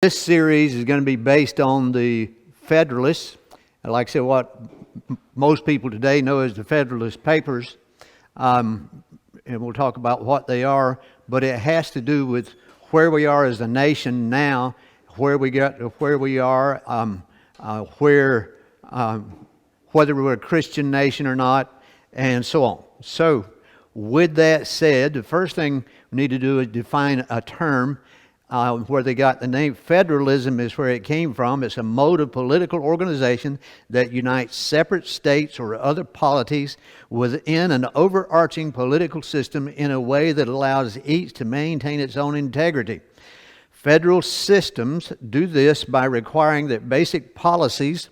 This series is going to be based on the Federalist. Like I said, what most people today know as the Federalist Papers. And we'll talk about what they are. But it has to do with where we are as a nation now, where we got to where we are, whether we're a Christian nation or not, and so on. So, with that said, the first thing we need to do is define a term. Where they got the name federalism is where it came from. It's a mode of political organization that unites separate states or other polities within an overarching political system in a way that allows each to maintain its own integrity. Federal systems do this by requiring that basic policies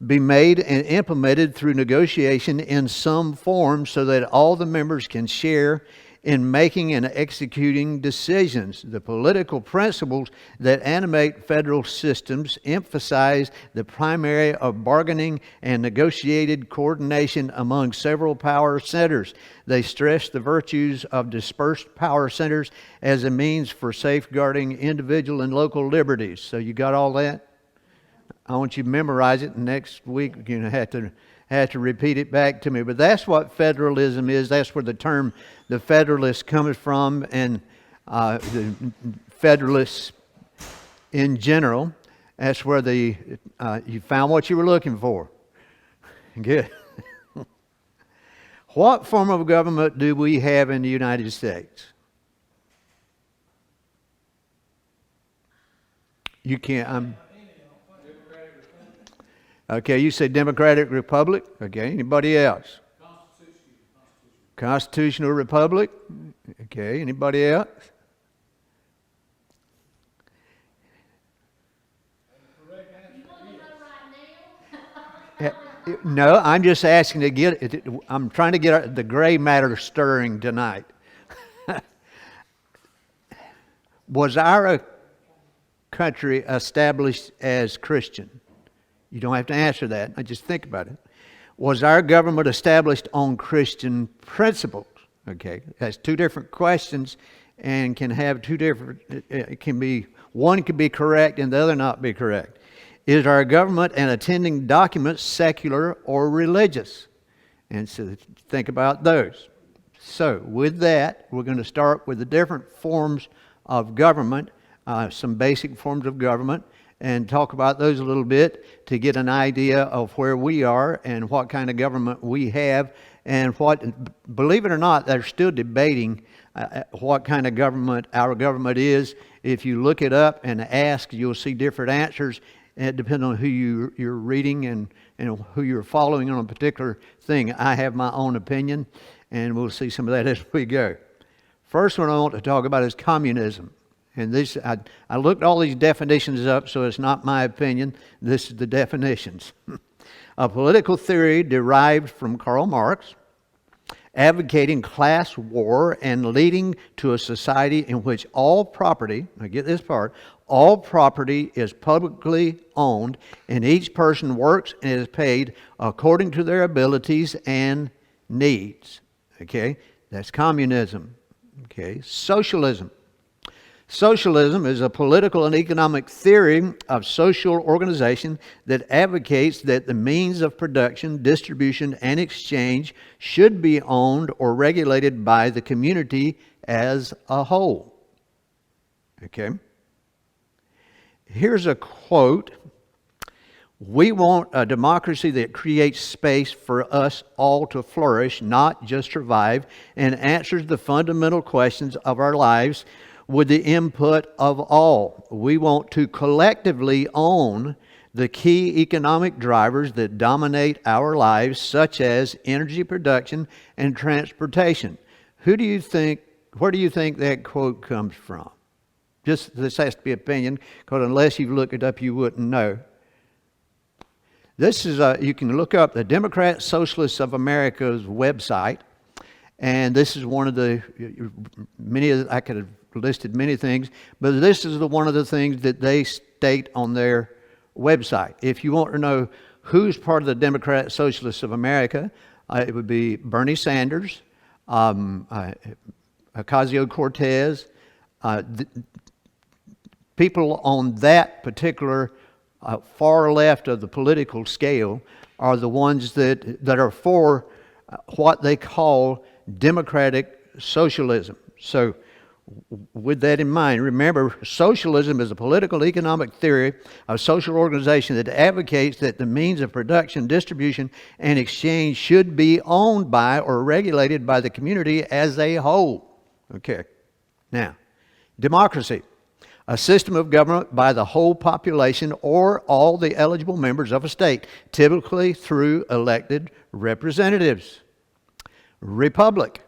be made and implemented through negotiation in some form so that all the members can share in making and executing decisions. The political principles that animate federal systems emphasize the primary of bargaining and negotiated coordination among several power centers. They stress the virtues of dispersed power centers as a means for safeguarding individual and local liberties. So you got all that? I want you to memorize it. Next week you're going to have to repeat it back to me. But that's what federalism is. That's where the term the Federalist comes from, and the Federalists in general. That's where you found what you were looking for. Good. What form of government do we have in the United States? You can't. Okay, you say Democratic Republic. Okay, anybody else? Constitutional Republic. Okay, anybody else? No, I'm just asking to get it. I'm trying to get the gray matter stirring tonight. Was our country established as Christian? You don't have to answer that. I just think about it. Was our government established on Christian principles? Okay, that's two different questions, and can have two different. It can be one can be correct and the other not be correct. Is our government and attending documents secular or religious? And so think about those. So with that, we're going to start with the different forms of government, some basic forms of government, and talk about those a little bit to get an idea of where we are and what kind of government we have, and what, believe it or not, they're still debating what kind of government our government is. If you look it up and ask, you'll see different answers. It depends on who you're reading and who you're following on a particular thing. I have my own opinion, and we'll see some of that as we go. First one I want to talk about is communism. And this, I looked all these definitions up, so it's not my opinion. This is the definitions. A political theory derived from Karl Marx, advocating class war and leading to a society in which all property, now get this part, all property is publicly owned and each person works and is paid according to their abilities and needs. Okay, that's communism. Okay, socialism. Socialism is a political and economic theory of social organization that advocates that the means of production, distribution, and exchange should be owned or regulated by the community as a whole. Okay? Here's a quote. We want a democracy that creates space for us all to flourish, not just survive, and answers the fundamental questions of our lives with the input of all. We want to collectively own the key economic drivers that dominate our lives, such as energy production and transportation. Where do you think that quote comes from? Just, this has to be opinion, because unless you've looked it up, you wouldn't know. This is you can look up the Democrat Socialists of America's website, and this is one of the I could have listed many things, but this is one of the things that they state on their website. If you want to know who's part of the Democrat Socialists of America, it would be Bernie Sanders, Ocasio-Cortez, people on that particular far left of the political scale are the ones that are for what they call democratic socialism. So with that in mind, remember, socialism is a political economic theory of social organization that advocates that the means of production, distribution, and exchange should be owned by or regulated by the community as a whole. Okay. Now, democracy, a system of government by the whole population or all the eligible members of a state, typically through elected representatives. Republic,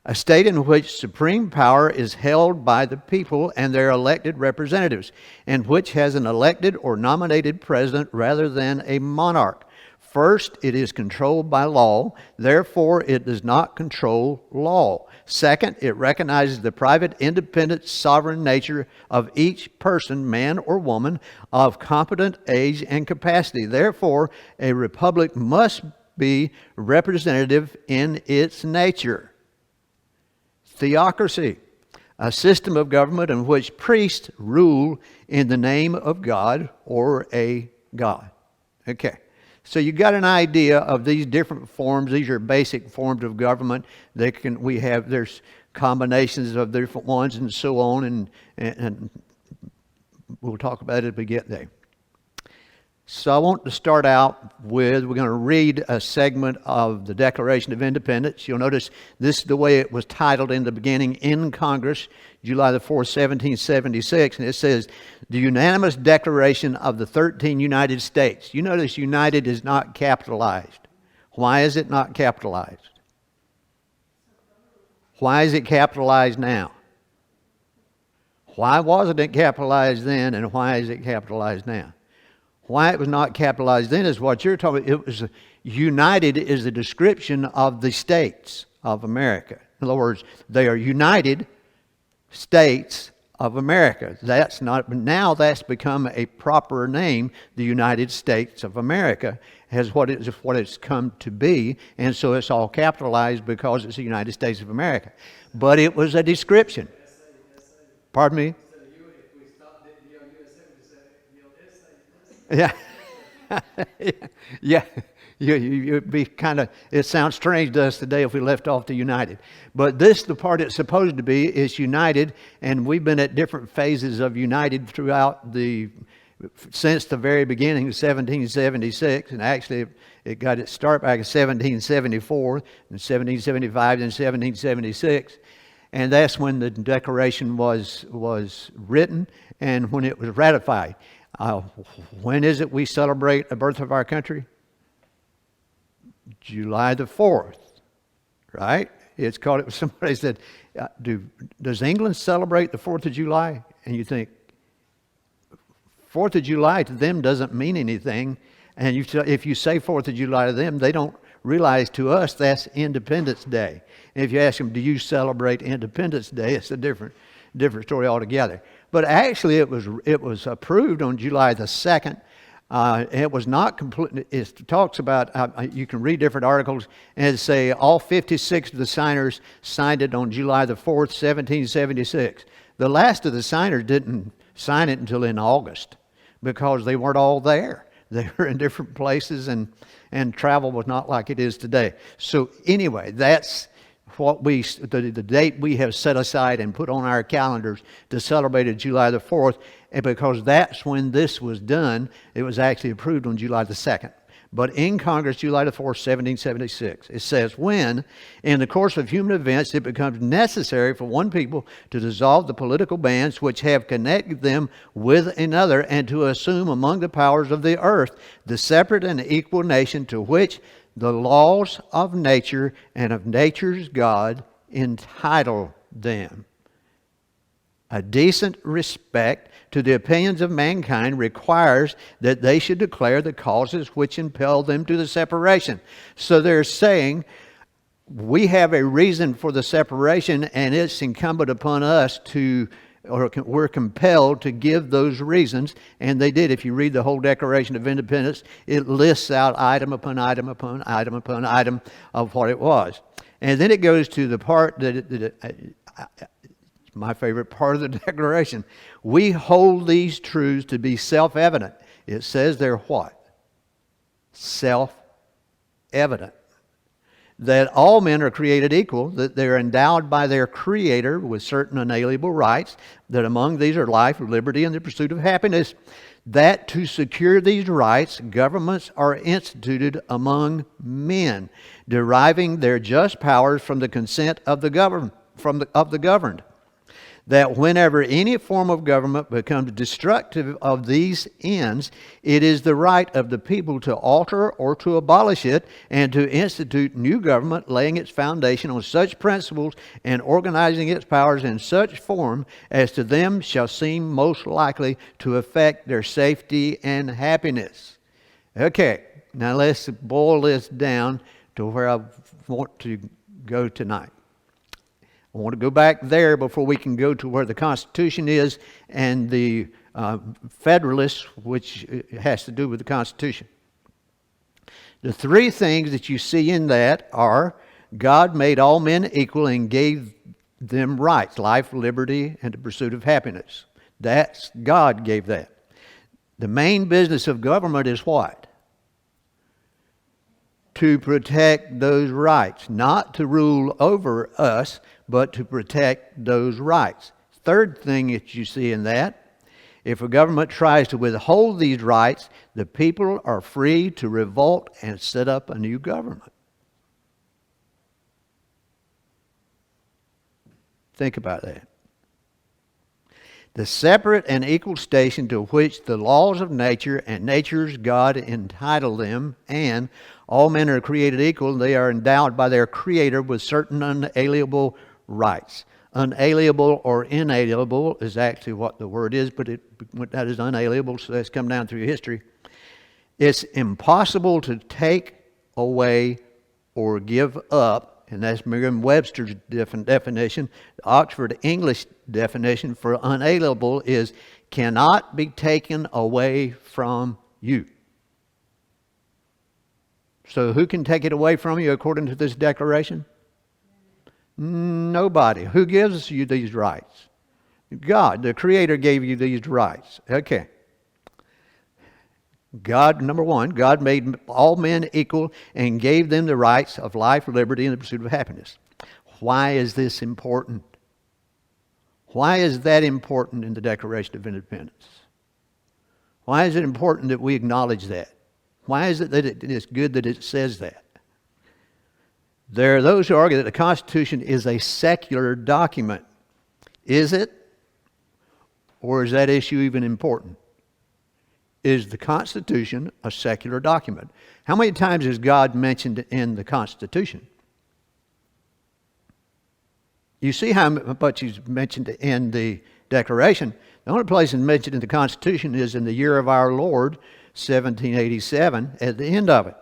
a state in which supreme power is held by the people and their elected representatives, and which has an elected or nominated president rather than a monarch. First, it is controlled by law, therefore it does not control law. Second, it recognizes the private, independent, sovereign nature of each person, man or woman, of competent age and capacity. Therefore, a republic must be representative in its nature. Theocracy, a system of government in which priests rule in the name of God or a God. Okay, so you got an idea of these different forms. These are basic forms of government. There's combinations of different ones and so on, and we'll talk about it as we get there. So I want to start out with, we're going to read a segment of the Declaration of Independence. You'll notice this is the way it was titled in the beginning, in Congress, July the 4th, 1776. And it says, the unanimous declaration of the 13 United States. You notice United is not capitalized. Why is it not capitalized? Why is it capitalized now? Why wasn't it capitalized then, and why is it capitalized now? Why it was not capitalized then is what you're talking about. It was united is a description of the states of America. In other words, they are United States of America. That's not, now that's become a proper name. The United States of America has what it's come to be, and so it's all capitalized because it's the United States of America. But it was a description. Pardon me? Yeah. Yeah. You'd be kind of, it sounds strange to us today if we left off the United. But this, the part it's supposed to be, is united, and we've been at different phases of united since the very beginning of 1776, and actually it got its start back in 1774, and 1775, and 1776. And that's when the Declaration was written and when it was ratified. When is it we celebrate the birth of our country? July the 4th, right? It's called, somebody said, does England celebrate the 4th of July? And you think, 4th of July to them doesn't mean anything. And if you say 4th of July to them, they don't realize to us that's Independence Day. And if you ask them, do you celebrate Independence Day? It's a different story altogether. But actually, it was approved on July the 2nd. It was not complete. It talks about, you can read different articles, and it say all 56 of the signers signed it on July the 4th, 1776. The last of the signers didn't sign it until in August because they weren't all there. They were in different places, and travel was not like it is today. So anyway, that's what the date we have set aside and put on our calendars to celebrate July the 4th, and because that's when this was done. It was actually approved on July the 2nd. But in Congress, July the 4th, 1776, it says, when, in the course of human events, it becomes necessary for one people to dissolve the political bands which have connected them with another, and to assume among the powers of the earth the separate and equal nation to which the laws of nature and of nature's God entitle them. A decent respect to the opinions of mankind requires that they should declare the causes which impel them to the separation. So they're saying we have a reason for the separation, and it's incumbent upon us we're compelled to give those reasons, and they did. If you read the whole Declaration of Independence, it lists out item upon item upon item upon item of what it was. And then it goes to the part that my favorite part of the Declaration. We hold these truths to be self-evident. It says they're what? Self-evident. That all men are created equal, that they're endowed by their Creator with certain unalienable rights, that among these are life, liberty, and the pursuit of happiness, that to secure these rights, governments are instituted among men, deriving their just powers from the consent of the governed, that whenever any form of government becomes destructive of these ends, it is the right of the people to alter or to abolish it and to institute new government, laying its foundation on such principles and organizing its powers in such form as to them shall seem most likely to affect their safety and happiness. Okay, now let's boil this down to where I want to go tonight. I want to go back there before we can go to where the Constitution is and the Federalist, which has to do with the Constitution. The three things that you see in that are God made all men equal and gave them rights, life, liberty, and the pursuit of happiness. That's God gave that. The main business of government is what? To protect those rights, not to rule over us, but to protect those rights. Third thing that you see in that, if a government tries to withhold these rights, the people are free to revolt and set up a new government. Think about that. The separate and equal station to which the laws of nature and nature's God entitle them, and all men are created equal, they are endowed by their Creator with certain unalienable rights. Unalienable or inalienable is actually what the word is, but that is unalienable, so that's come down through history. It's impossible to take away or give up, and that's Merriam-Webster's definition. The Oxford English definition for unalienable is cannot be taken away from you. So who can take it away from you according to this declaration? Nobody. Who gives you these rights? God, the Creator, gave you these rights. Okay. God, number one, God made all men equal and gave them the rights of life, liberty, and the pursuit of happiness. Why is this important? Why is that important in the Declaration of Independence? Why is it important that we acknowledge that? Why is it that it's good that it says that? There are those who argue that the Constitution is a secular document. Is it? Or is that issue even important? Is the Constitution a secular document? How many times is God mentioned in the Constitution? You see how much He's mentioned in the Declaration. The only place it's mentioned in the Constitution is in the year of our Lord, 1787, at the end of it.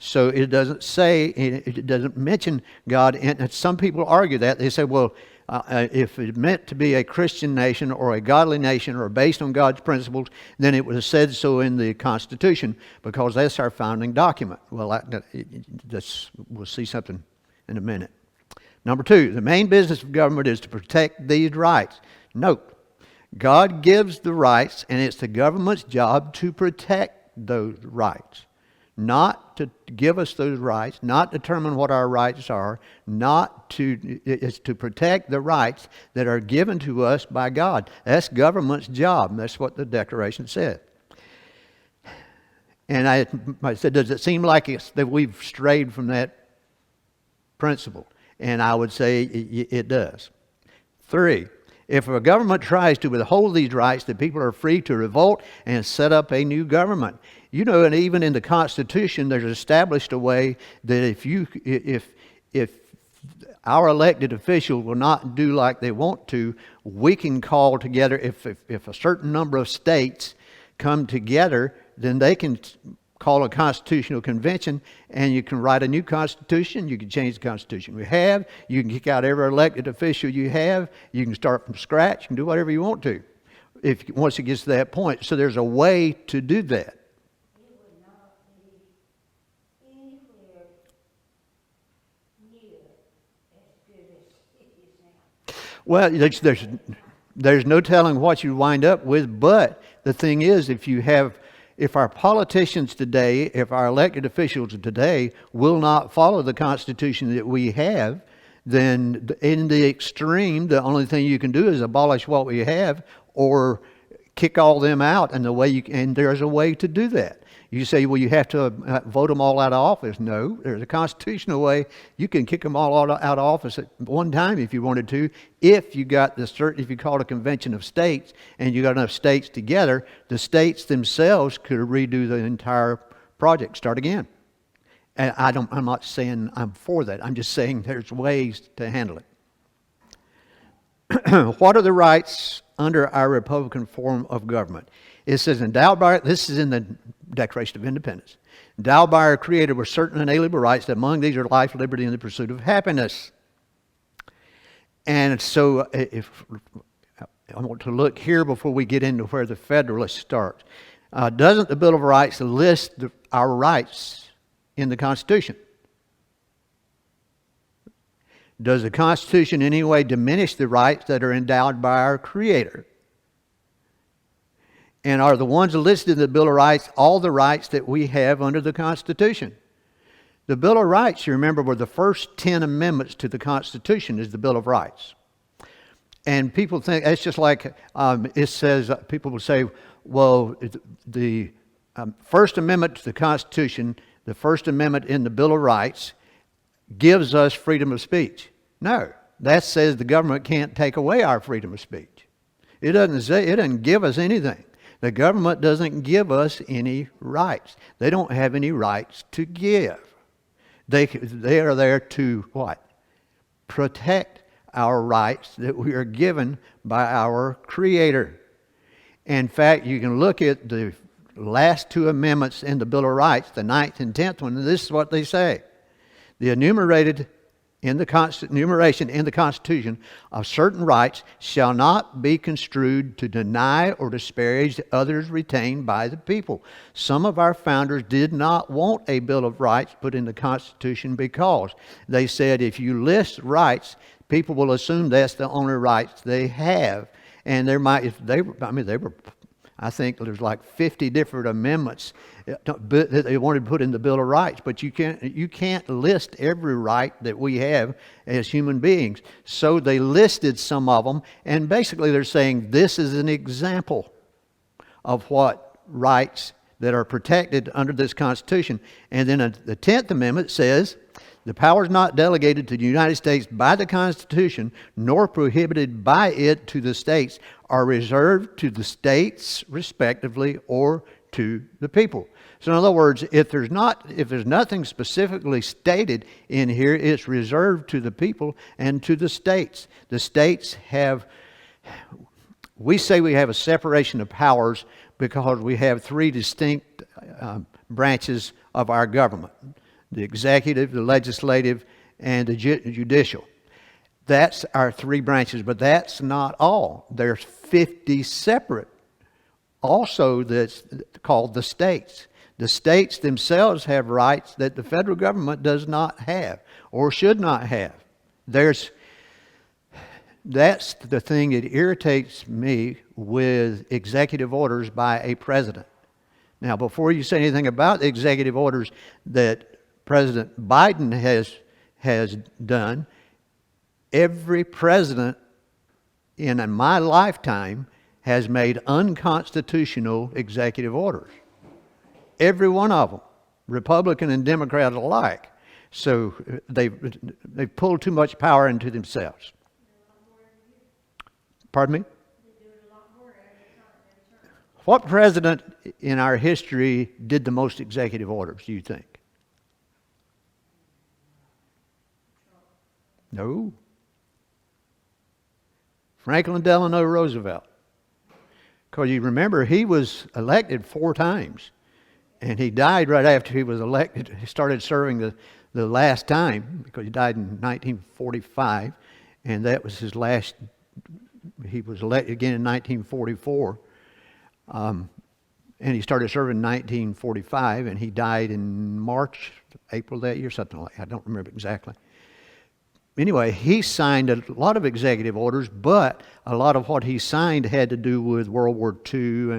So it doesn't say, it doesn't mention God. And some people argue that. They say, well, if it meant to be a Christian nation or a godly nation or based on God's principles, then it would have said so in the Constitution because that's our founding document. Well, we'll see something in a minute. Number two, the main business of government is to protect these rights. Note, God gives the rights, and it's the government's job to protect those rights. Not to give us those rights, not determine what our rights are, it's to protect the rights that are given to us by God. That's government's job. That's what the Declaration said. And I said, does it seem like that we've strayed from that principle? And I would say it does. 3, if a government tries to withhold these rights, the people are free to revolt and set up a new government. You know, and even in the Constitution, there's established a way that if our elected official will not do like they want to, we can call together, if a certain number of states come together, then they can call a constitutional convention, and you can write a new constitution. You can change the constitution we have. You can kick out every elected official you have. You can start from scratch. You can do whatever you want to once it gets to that point. So there's a way to do that. Well, there's no telling what you wind up with, but the thing is, if our politicians today, if our elected officials today will not follow the Constitution that we have, then in the extreme, the only thing you can do is abolish what we have or kick all them out. And there's a way to do that. You say, well, you have to vote them all out of office. No, there's a constitutional way. You can kick them all out of office at one time if you wanted to. If you call it a convention of states and you got enough states together, the states themselves could redo the entire project, start again. And I'm not saying I'm for that. I'm just saying there's ways to handle it. What are the rights under our Republican form of government? It says, this is in the Declaration of Independence, endowed by our Creator with certain inalienable rights, that among these are life, liberty, and the pursuit of happiness. And so if I want to look here before we get into where the Federalist starts. Doesn't the Bill of Rights list our rights in the Constitution? Does the Constitution in any way diminish the rights that are endowed by our Creator? And are the ones listed in the Bill of Rights all the rights that we have under the Constitution? The Bill of Rights, you remember, were the first 10 amendments to the Constitution is the Bill of Rights. And people think, it's just like it says, people will say, well, the First Amendment to the Constitution, the First Amendment in the Bill of Rights, gives us freedom of speech. No, that says the government can't take away our freedom of speech. It doesn't give us anything. The government doesn't give us any rights. They don't have any rights to give. They are there to what? Protect our rights that we are given by our Creator. In fact, you can look at the last two amendments in the Bill of Rights, the 9th and 10th one, and this is what they say. The enumeration in the Constitution of certain rights shall not be construed to deny or disparage others retained by the people. Some of our founders did not want a Bill of Rights put in the Constitution because they said if you list rights, people will assume that's the only rights they have. And I think there's like 50 different amendments that they wanted to put in the Bill of Rights, but you can't list every right that we have as human beings. So they listed some of them, and basically they're saying this is an example of what rights that are protected under this Constitution. And then the 10th Amendment says, the powers not delegated to the United States by the Constitution, nor prohibited by it to the states, are reserved to the states respectively or to the people. So in other words, if there's nothing specifically stated in here, it's reserved to the people and to the states. The states we say we have a separation of powers because we have three distinct branches of our government: the executive, the legislative, and the judicial. That's our three branches, but that's not all. There's 50 separate also that's called the states. The states themselves have rights that the federal government does not have or should not have. That's the thing that irritates me with executive orders by a president. Now, before you say anything about the executive orders that President Biden has done, every president in my lifetime has made unconstitutional executive orders. Every one of them, Republican and Democrat alike. So they've pulled too much power into themselves. Pardon me? What president in our history did the most executive orders, do you think? No. Franklin Delano Roosevelt. Because you remember, he was elected 4 times. And he died right after he was elected. He started serving the last time, because he died in 1945. And that was his last. He was elected again in 1944. And he started serving in 1945. And he died in March, April that year, something like that. I don't remember exactly. anyway, he signed a lot of executive orders, but a lot of what he signed had to do with World War II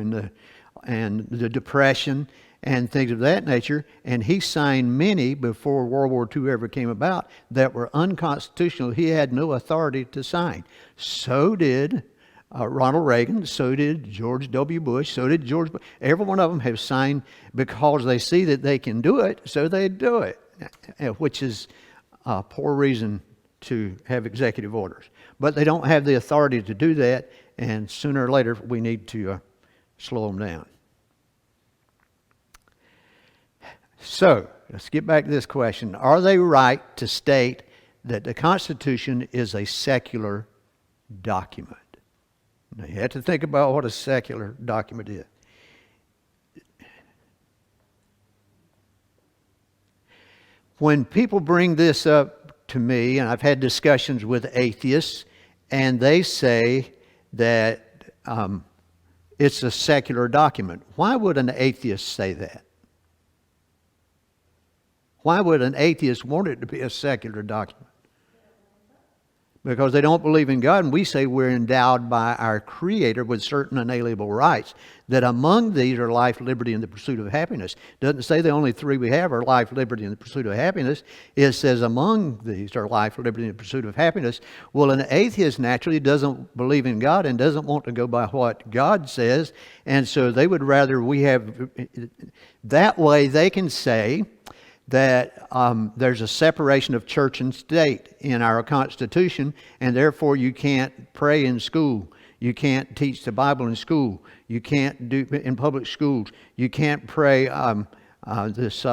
and the Depression and things of that nature. And he signed many before World War II ever came about that were unconstitutional. He had no authority to sign. So did Ronald Reagan, so did George W. Bush, so did George Bush. Every one of them have signed because they see that they can do it, so they do it, which is a poor reason to have executive orders. But they don't have the authority to do that, and sooner or later we need to slow them down. So, let's get back to this question. Are they right to state that the Constitution is a secular document? Now, you have to think about what a secular document is. When people bring this up to me, and I've had discussions with atheists, and they say that it's a secular document. Why would an atheist say that? Why would an atheist want it to be a secular document? Because they don't believe in God, and we say we're endowed by our Creator with certain unalienable rights, that among these are life, liberty, and the pursuit of happiness. It doesn't say the only three we have are life, liberty, and the pursuit of happiness. It says among these are life, liberty, and the pursuit of happiness. Well, an atheist naturally doesn't believe in God and doesn't want to go by what God says, and so they would rather we have... That way they can say that there's a separation of church and state in our Constitution, and therefore you can't pray in school. You can't teach the Bible in school. You can't do in public schools. You can't pray. This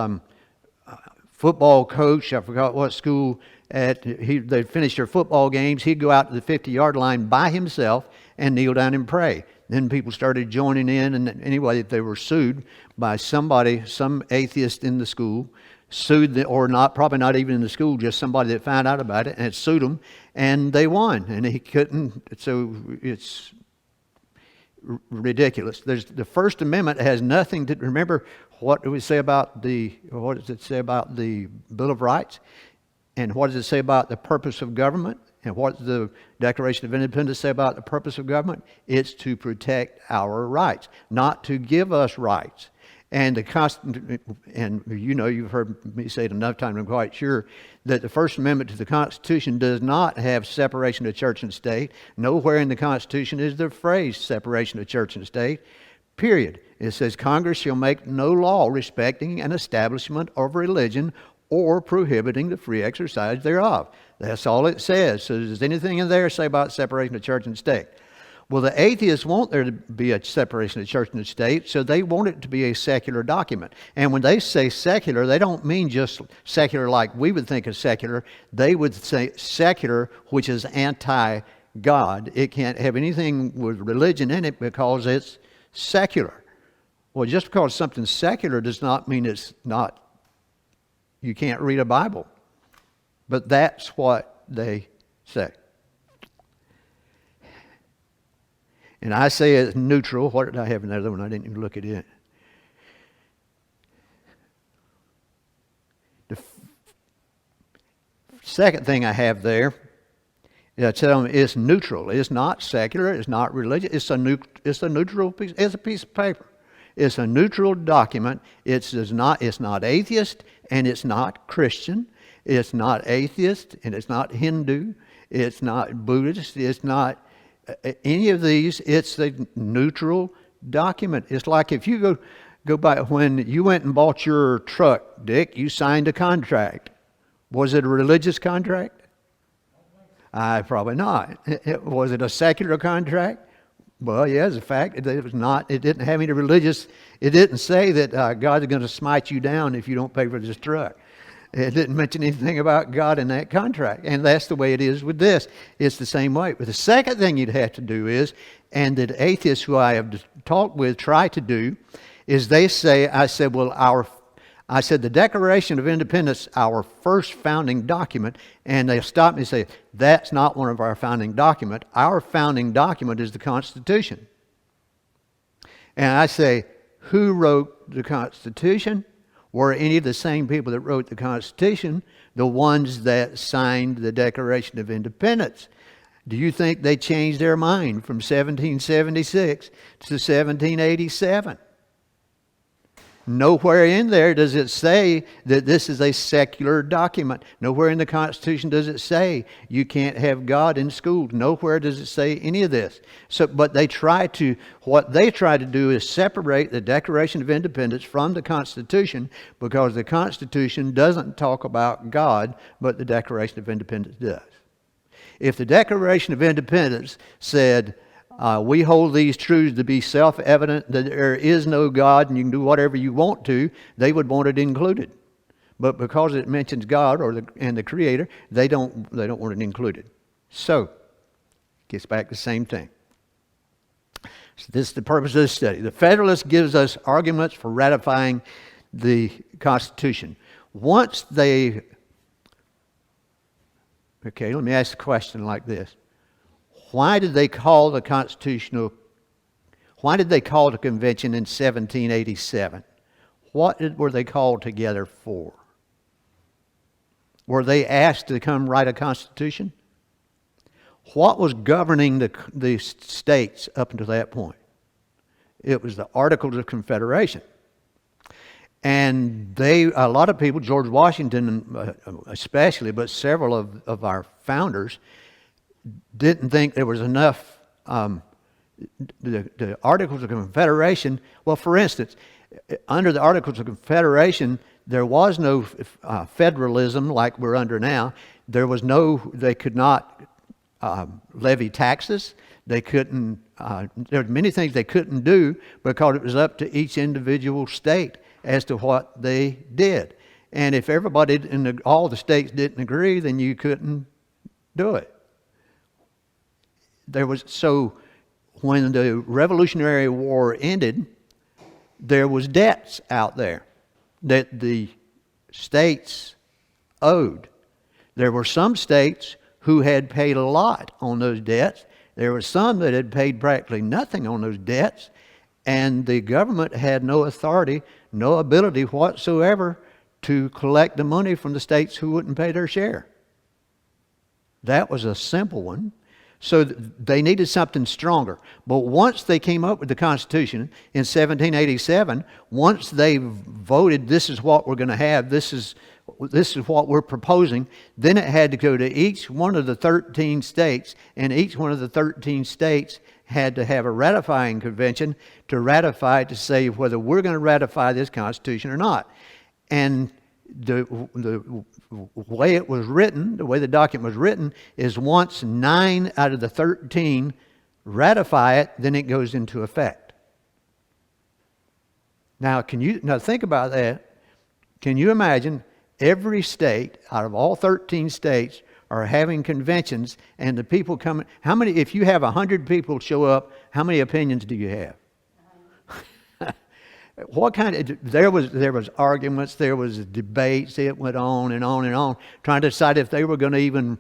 football coach, I forgot what school, they'd finish their football games. He'd go out to the 50-yard line by himself and kneel down and pray. Then people started joining in, and anyway, they were sued by somebody, some atheist in the school, sued, or not, probably not even in the school, just somebody that found out about it and sued them, and they won. And he couldn't, so it's ridiculous. The First Amendment has nothing to, remember what do we say about what does it say about the Bill of Rights? And what does it say about the purpose of government? And what does the Declaration of Independence say about the purpose of government? It's to protect our rights, not to give us rights. And you know, you've heard me say it enough times, I'm quite sure, that the First Amendment to the Constitution does not have separation of church and state. Nowhere in the Constitution is the phrase separation of church and state, period. It says, Congress shall make no law respecting an establishment of religion or prohibiting the free exercise thereof. That's all it says. So does anything in there say about separation of church and state? Well, the atheists want there to be a separation of church and state, so they want it to be a secular document. And when they say secular, they don't mean just secular like we would think of secular. They would say secular, which is anti-God. It can't have anything with religion in it because it's secular. Well, just because something's secular does not mean it's not, you can't read a Bible. But that's what they say. And I say it's neutral. What did I have another one? I didn't even look at it. The second thing I have there, I tell them it's neutral. It's not secular. It's not religious. It's a neutral piece. It's a piece of paper. It's a neutral document. It's not atheist and it's not Christian. It's not atheist and it's not Hindu. It's not Buddhist. It's not any of these. It's a neutral document. It's like if you go by when you went and bought your truck, Dick, you signed a contract. Was it a religious contract? Probably not. Was it a secular contract? Well, yeah, as a fact, it was not. It didn't have any religious. It didn't say that God's going to smite you down if you don't pay for this truck. It didn't mention anything about God in that contract. And that's the way it is with this. It's the same way. But the second thing you'd have to do is, and that atheists who I have talked with try to do, is they say, I said, the Declaration of Independence, our first founding document, and they stop me and say, that's not one of our founding documents. Our founding document is the Constitution. And I say, who wrote the Constitution? were any of the same people that wrote the Constitution the ones that signed the Declaration of Independence. Do you think they changed their mind from 1776 to 1787? Nowhere in there does it say that this is a secular document. Nowhere in the Constitution does it say you can't have God in schools. Nowhere does it say any of this. But what they try to do is separate the Declaration of Independence from the Constitution, because the Constitution doesn't talk about God, but the Declaration of Independence does. If the Declaration of Independence said, we hold these truths to be self-evident, that there is no God and you can do whatever you want to, they would want it included. But because it mentions God and the Creator, they don't want it included. So, gets back to the same thing. So this is the purpose of this study. The Federalist gives us arguments for ratifying the Constitution. Okay, let me ask a question like this. Why did they call the convention in 1787? What were they called together for? Were they asked to come write a constitution? What was governing the states up until that point? It was the Articles of Confederation. And a lot of people, George Washington especially, but several of our founders, didn't think there was enough. The Articles of Confederation, well, for instance, under the Articles of Confederation, there was no federalism like we're under now. They could not levy taxes. They couldn't, there were many things they couldn't do because it was up to each individual state as to what they did. And if everybody in all the states didn't agree, then you couldn't do it. So when the Revolutionary War ended, there was debts out there that the states owed. There were some states who had paid a lot on those debts. There were some that had paid practically nothing on those debts, and the government had no authority, no ability whatsoever to collect the money from the states who wouldn't pay their share. That was a simple one. So they needed something stronger. But once they came up with the Constitution in 1787, once they voted, this is what we're going to have, this is what we're proposing, then it had to go to each one of the 13 states, and each one of the 13 states had to have a ratifying convention to ratify, to say whether we're going to ratify this Constitution or not. And the way it was written, the way the document was written, is once 9 out of the 13 ratify it, then it goes into effect. Now think about that. Can you imagine every state out of all 13 states are having conventions, and the people coming? If you have 100 people show up, how many opinions do you have? There was arguments, there was debates, it went on and on and on, trying to decide if they were going to even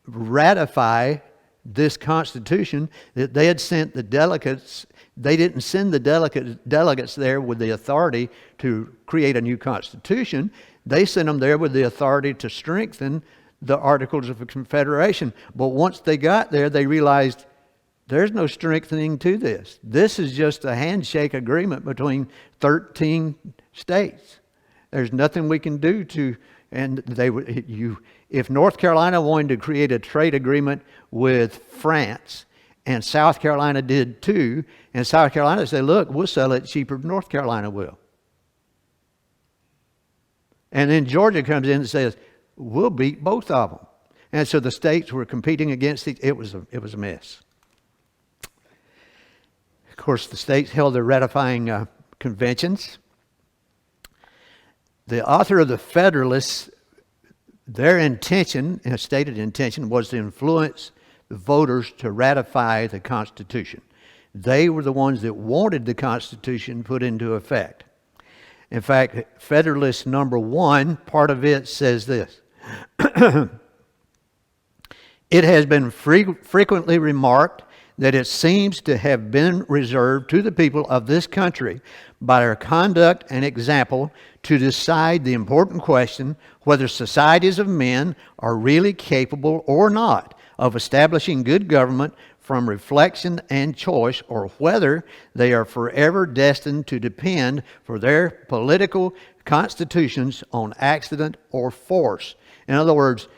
ratify this Constitution. That they had sent the delegates. They didn't send the delegates there with the authority to create a new Constitution. They sent them there with the authority to strengthen the Articles of Confederation. But once they got there, they realized there's no strengthening to this. This is just a handshake agreement between 13 states. There's nothing we can do to, if North Carolina wanted to create a trade agreement with France, and South Carolina did too, and South Carolina said, look, we'll sell it cheaper than North Carolina will. And then Georgia comes in and says, we'll beat both of them. And so the states were competing against it. It was a mess. Of course, the states held their ratifying conventions. The author of the Federalists, their intention, a stated intention, was to influence the voters to ratify the Constitution. They were the ones that wanted the Constitution put into effect. In fact, Federalist number 1, part of it says this. It has been frequently remarked that it seems to have been reserved to the people of this country by their conduct and example to decide the important question whether societies of men are really capable or not of establishing good government from reflection and choice, or whether they are forever destined to depend for their political constitutions on accident or force. In other words,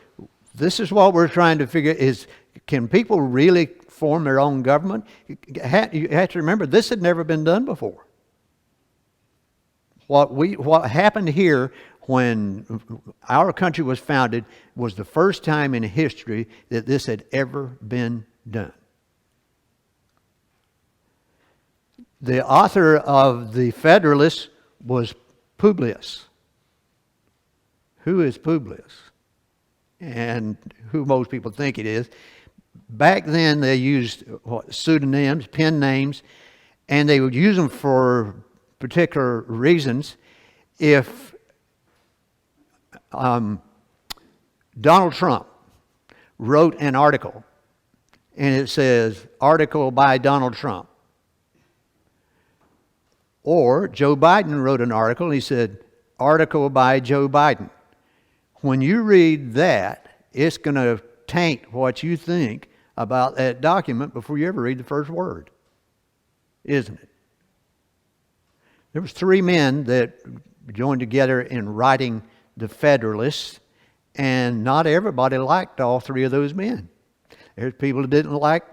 this is what we're trying to figure is, can people really form their own government? You have to remember, this had never been done before. What happened here when our country was founded was the first time in history that this had ever been done. The author of the Federalist was Publius. Who is Publius? And who most people think it is. Back then they used pseudonyms, pen names, and they would use them for particular reasons. If Donald Trump wrote an article and it says, article by Donald Trump, or Joe Biden wrote an article and he said, article by Joe Biden. When you read that, it's going to taint what you think about that document before you ever read the first word, isn't it? There was 3 men that joined together in writing the Federalist, and not everybody liked all 3 of those men. There's people that didn't like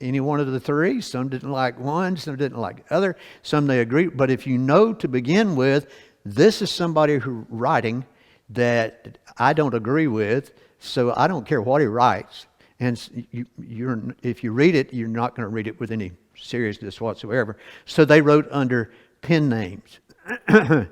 any one of the 3. Some didn't like one, some didn't like the other, some they agreed. But if you know to begin with, this is somebody who writing that I don't agree with, so I don't care what he writes. And if you read it, you're not going to read it with any seriousness whatsoever. So they wrote under pen names. The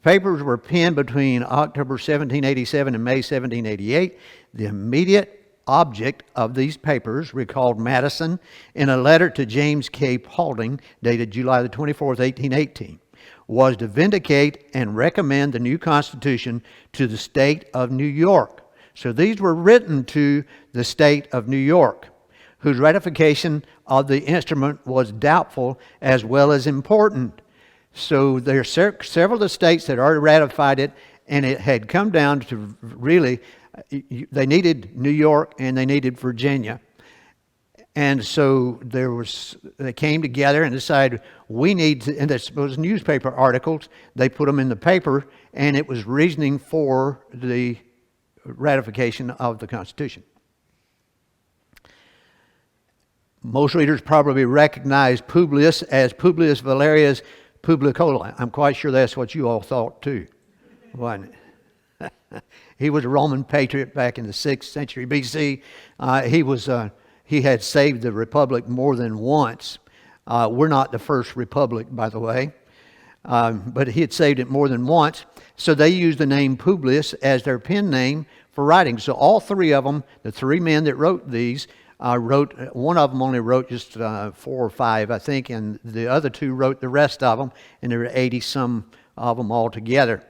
papers were penned between October 1787 and May 1788. The immediate object of these papers, recalled Madison in a letter to James K. Paulding, dated July the 24th, 1818, was to vindicate and recommend the new Constitution to the state of New York. So these were written to the state of New York, whose ratification of the instrument was doubtful as well as important. So there are several of the states that already ratified it, and it had come down to really, they needed New York and they needed Virginia. And so they came together and decided we need to, and those newspaper articles, they put them in the paper, and it was reasoning for the ratification of the Constitution. Most readers probably recognize Publius as Publius Valerius Publicola. I'm quite sure that's what you all thought too, wasn't it? He was a Roman patriot back in the 6th century BC. He had saved the republic more than once. We're not the first republic, by the way, but he had saved it more than once. So they used the name Publius as their pen name for writing. So all 3 of them, the 3 men that wrote these, one of them only wrote just 4 or 5, I think, and the other 2 wrote the rest of them, and there were 80-some of them altogether.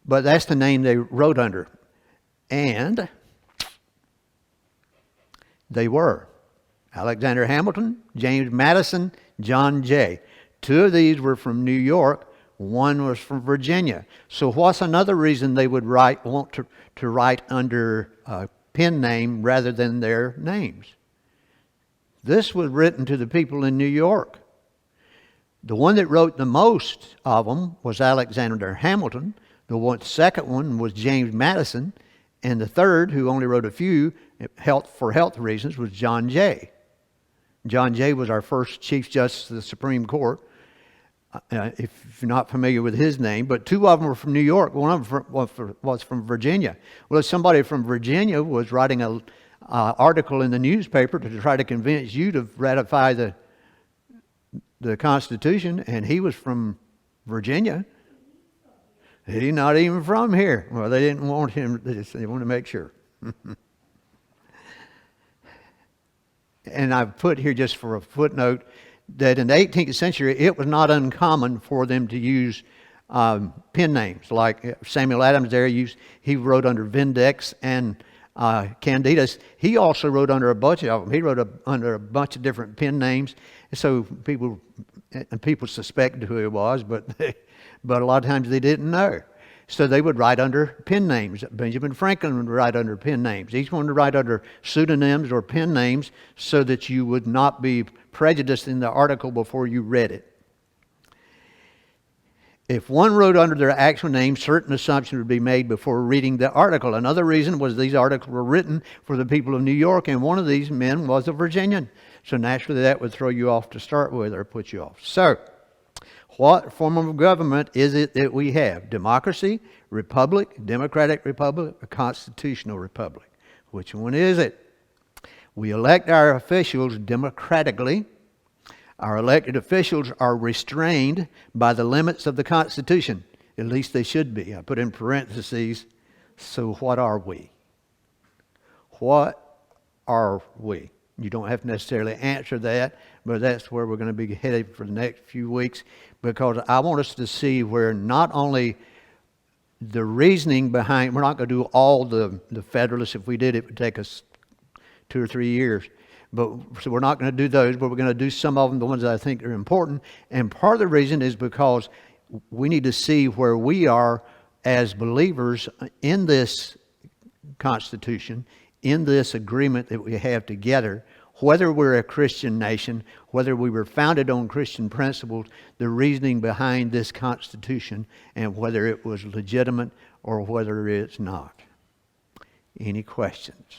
But that's the name they wrote under. And they were Alexander Hamilton, James Madison, John Jay. 2 of these were from New York. 1 was from Virginia. So what's another reason they would want to write under a pen name rather than their names? This was written to the people in New York. The one that wrote the most of them was Alexander Hamilton. The second one was James Madison. And the third, who only wrote a few for health reasons, was John Jay. John Jay was our first Chief Justice of the Supreme Court, if you're not familiar with his name. But 2 of them were from New York. One of them was from Virginia. Well, if somebody from Virginia was writing an article in the newspaper to try to convince you to ratify the Constitution, and he was from Virginia, he's not even from here. Well, they didn't want him. They wanted to make sure. And I've put here just for a footnote that in the 18th century, it was not uncommon for them to use pen names. Like Samuel Adams there, he wrote under Vindex, and Candidus, he also wrote under a bunch of them. He wrote under a bunch of different pen names. So people suspected who he was, but a lot of times they didn't know. So they would write under pen names. Benjamin Franklin would write under pen names. Each one would write under pseudonyms or pen names so that you would not be prejudiced in the article before you read it. If one wrote under their actual name, certain assumptions would be made before reading the article. Another reason was these articles were written for the people of New York, and one of these men was a Virginian. So naturally that would throw you off to start with, or put you off. So, what form of government is it that we have? Democracy, republic, democratic republic, or constitutional republic? Which one is it? We elect our officials democratically. Our elected officials are restrained by the limits of the Constitution. At least they should be. I put in parentheses, so what are we? What are we? You don't have to necessarily answer that, but that's where we're going to be headed for the next few weeks, because I want us to see where not only the reasoning behind, we're not going to do all the Federalists. If we did, it would take us 2 or 3 years. So we're not going to do those, but we're going to do some of them, the ones that I think are important. And part of the reason is because we need to see where we are as believers in this Constitution, in this agreement that we have together, whether we're a Christian nation, whether we were founded on Christian principles, the reasoning behind this Constitution, and whether it was legitimate or whether it's not. Any questions?